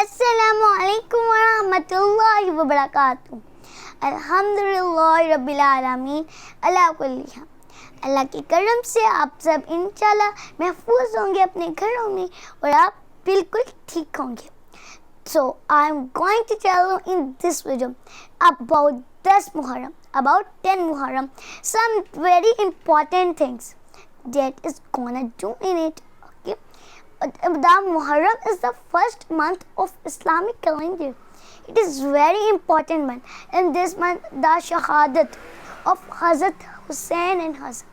السلام علیکم ورحمۃ اللہ وبرکاتہ. الحمدللہ رب العالمین اللہ کل حمد. اللہ کے کرم سے آپ سب انشاءاللہ محفوظ ہوں گے اپنے گھروں میں اور آپ بالکل ٹھیک ہوں گے. So I'm going to tell you in this video about 10 Muharram, about 10 Muharram, some very important things that is gonna do in it. Okay, the Muharram is the first month of Islamic calendar. It is very important month. In this month, the Shahadat of Hazrat Hussain and Hassan.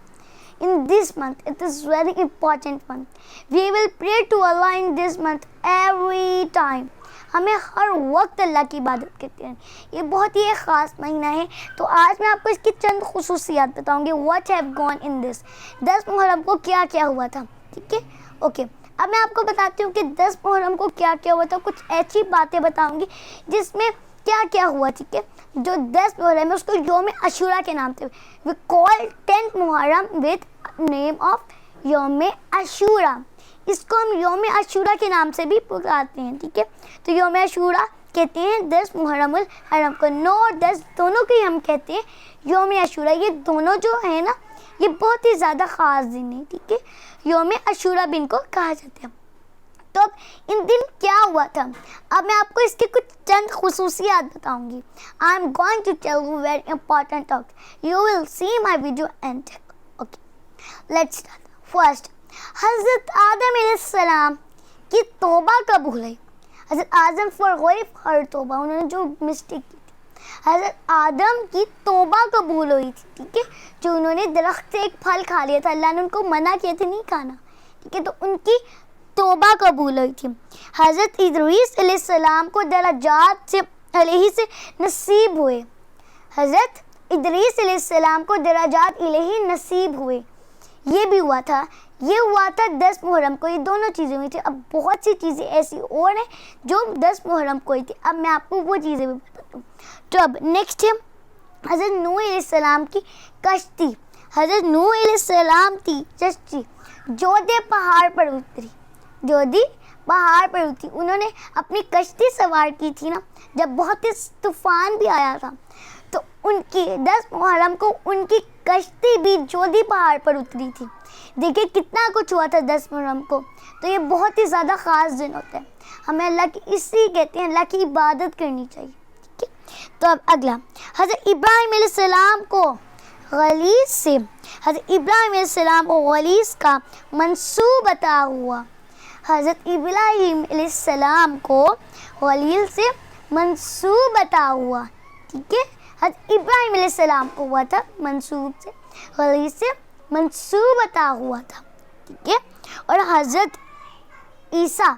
In this month, it is very important month. We will pray to Allah in this month every time. ہمیں ہر وقت اللہ کی عبادت کرتے ہیں. یہ بہت ہی ایک خاص مہینہ ہے. تو آج میں آپ کو اس کی چند خصوصیات بتاؤں گی. واٹ ہیو گون ان دس. 10 محرم کو کیا کیا ہوا تھا. ٹھیک ہے, اوکے. اب میں آپ کو بتاتی ہوں کہ 10 محرم کو کیا کیا ہوا تھا. کچھ ایسی باتیں بتاؤں گی جس میں کیا کیا ہوا. ٹھیک ہے, جو 10 محرم ہے اس کو یوم عاشورہ کے نام سے وی کال 10 محرم وتھ نیم آف یوم عاشورہ. اس کو ہم یوم عاشورہ کے نام سے بھی پکارتے ہیں. ٹھیک ہے, تو یوم عاشورہ کہتے ہیں 10 محرم الحرم کو. 9 اور 10 دونوں کو ہی ہم کہتے ہیں یوم عاشورہ. یہ دونوں جو ہیں نا, یہ بہت ہی زیادہ خاص دن ہیں. ٹھیک ہے, یوم عاشورہ بھی ان کو کہا جاتا ہے. تو اب ان دن کیا ہوا تھا, اب میں آپ کو اس کی کچھ چند خصوصیات بتاؤں گی. I am going to tell you very important talk. You will see my video end. Okay, let's start. First, حضرت آدم علیہ السلام کی توبہ قبول ہوئی. حضرت آدم forgave ہر توبہ, انہوں نے جو مسٹیک کی تھی, حضرت آدم کی توبہ قبول ہوئی تھی. ٹھیک ہے, جو انہوں نے درخت سے ایک پھل کھا لیا تھا, اللہ نے ان کو منع کیا تھا نہیں کھانا. ٹھیک ہے, تو ان کی توبہ قبول ہوئی تھی. حضرت ادریس علیہ السلام کو درجات سے الہی سے نصیب ہوئے. حضرت ادریس علیہ السلام کو درجات الہی نصیب ہوئے. یہ بھی ہوا تھا, یہ ہوا تھا 10 محرم کو. یہ دونوں چیزیں ہوئی تھی. اب بہت سی چیزیں ایسی اور ہیں جو 10 محرم کو ہوئی تھی. اب میں آپ کو وہ چیزیں بھی بتاتا ہوں. تو اب نیکسٹ ہے حضرت نوح علیہ السلام کی کشتی. حضرت نوح علیہ السلام کی کشتی جودھی پہاڑ پر اتری. جودھی پہاڑ پر اتری. انہوں نے اپنی کشتی سوار کی تھی نا, جب بہت ہی طوفان بھی آیا تھا, تو ان کی 10 محرم کو ان کی کشتی بھی جودھی پہاڑ پر اتری تھی. دیکھیں کتنا کچھ ہوا تھا 10 محرم کو. تو یہ بہت ہی زیادہ خاص دن ہوتا ہے. ہمیں اللہ کی اسی کہتے ہیں اللہ کی عبادت کرنی چاہیے. ٹھیک ہے, تو اب اگلا, حضرت ابراہیم علیہ السلام کو غلیظ سے, حضرت ابراہیم علیہ السلام کو غلیظ کا منصوب عطا ہوا. حضرت ابراہیم علیہ السلام کو غلیظ سے منصوب عطا ہوا. ٹھیک ہے, حضرت ابراہیم علیہ السلام کو ہوا تھا منصوب سے, غلیظ سے منصوب عطا ہوا تھا. ٹھیک ہے, اور حضرت عیسیٰ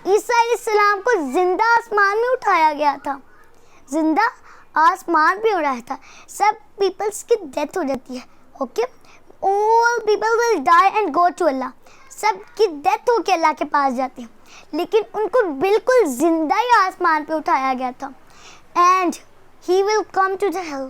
علیہ السلام کو زندہ آسمان میں اٹھایا گیا تھا. زندہ آسمان پہ اڑایا تھا. سب پیپلز کی ڈیتھ ہو جاتی ہے. Okay, all people will die and go to Allah. سب کی ڈیتھ ہو کے اللہ کے پاس جاتے ہیں, لیکن ان کو بالکل زندہ ہی آسمان پہ اٹھایا گیا تھا. And he will come to the hell.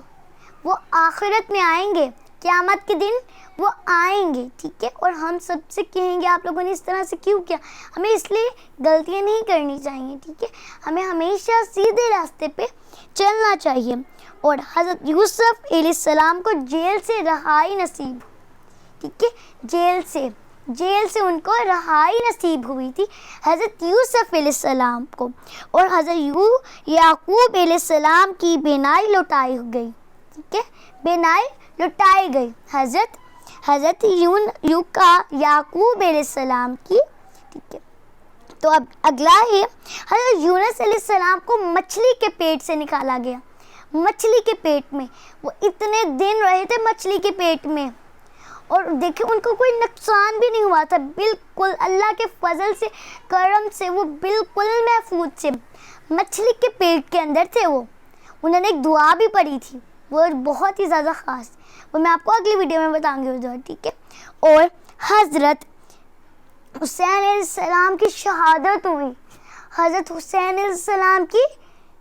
وہ آخرت میں آئیں گے, قیامت کے دن وہ آئیں گے. ٹھیک ہے, اور ہم سب سے کہیں گے آپ لوگوں نے اس طرح سے کیوں کیا. ہمیں اس لیے غلطیاں نہیں کرنی چاہیے. ٹھیک ہے, ہمیں ہمیشہ سیدھے راستے پہ چلنا چاہیے. اور حضرت یوسف علیہ السلام کو جیل سے رہائی نصیب. ٹھیک ہے, جیل سے ان کو رہائی نصیب ہوئی تھی حضرت یوسف علیہ السلام کو. اور حضرت یعقوب علیہ السلام کی بینائی لوٹائی گئی. ٹھیک ہے, بینائی لٹائی گئی حضرت یعقوب علیہ السلام کی. ٹھیک ہے, تو اب اگلا ہے حضرت یونس علیہ السلام کو مچھلی کے پیٹ سے نکالا گیا. مچھلی کے پیٹ میں وہ اتنے دن رہے تھے مچھلی کے پیٹ میں, اور دیکھیں ان کو کوئی نقصان بھی نہیں ہوا تھا. بالکل اللہ کے فضل سے, کرم سے وہ بالکل محفوظ تھے. مچھلی کے پیٹ کے اندر تھے وہ. انہوں نے ایک دعا بھی پڑھی تھی, وہ بہت ہی زیادہ خاص, وہ میں آپ کو اگلی ویڈیو میں بتاؤں گی اس دعا. ٹھیک ہے, اور حضرت حسین علیہ السلام کی شہادت ہوئی. حضرت حسین علیہ السلام کی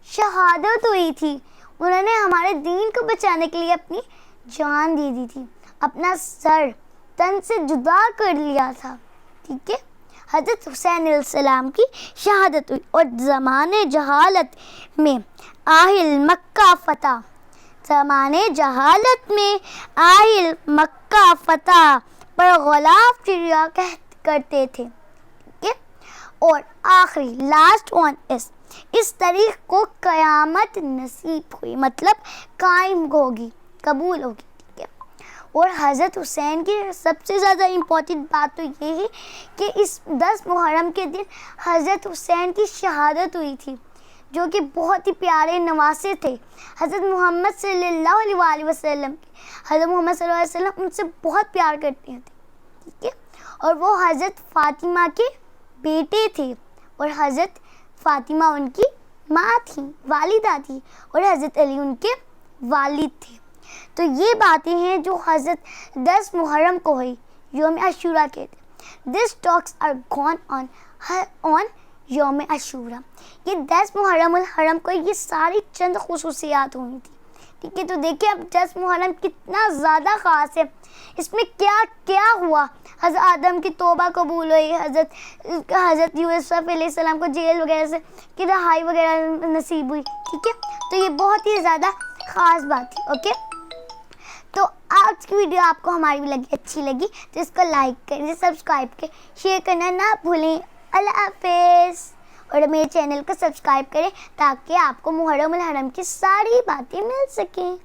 شہادت ہوئی تھی. انہوں نے ہمارے دین کو بچانے کے لیے اپنی جان دی تھی, اپنا سر تن سے جدا کر لیا تھا. ٹھیک ہے, حضرت حسین علیہ السلام کی شہادت ہوئی اور زمانے جہالت میں آہل مکہ فتح، زمانے جہالت میں آہل مکہ فتح پر غلاف چڑیا کرتے تھے. اور آخری لاسٹ ون اس تاریخ کو قیامت نصیب ہوئی، مطلب قائم ہوگی، قبول ہوگی. ٹھیک ہے. اور حضرت حسین کی سب سے زیادہ امپورٹنٹ بات تو یہ ہے کہ اس 10 محرم کے دن حضرت حسین کی شہادت ہوئی تھی، جو کہ بہت ہی پیارے نواسے تھے حضرت محمد صلی اللہ علیہ وسلم. حضرت محمد صلی اللہ علیہ وسلم ان سے بہت پیار کرتے تھے. ٹھیک ہے. اور وہ حضرت فاطمہ کے بیٹے تھے اور حضرت فاطمہ ان کی ماں تھی، والدہ تھی، اور حضرت علی ان کے والد تھے. تو یہ باتیں ہیں جو حضرت 10 محرم کو ہوئی، یوم عاشورہ کہتے ہیں. دس ٹاکس آر گون آن یوم عاشورہ. یہ 10 محرم الحرم کو یہ ساری چند خصوصیات ہوئی تھی. ٹھیک ہے. تو دیکھیں اب 10 محرم کتنا زیادہ خاص ہے، اس میں کیا کیا ہوا. حضرت آدم کی توبہ قبول ہوئی، حضرت یوسف علیہ السلام کو جیل وغیرہ سے کی رہائی وغیرہ نصیب ہوئی. ٹھیک ہے. تو یہ بہت ہی زیادہ خاص بات تھی. اوکے. تو آج کی ویڈیو آپ کو ہماری بھی اچھی لگی تو اس کو لائک کریں، سبسکرائب کریں، شیئر کرنا نہ بھولیں. اللہ حافظ. اور میرے چینل کو سبسکرائب کریں تاکہ آپ کو محرم الحرم کی ساری باتیں مل سکیں.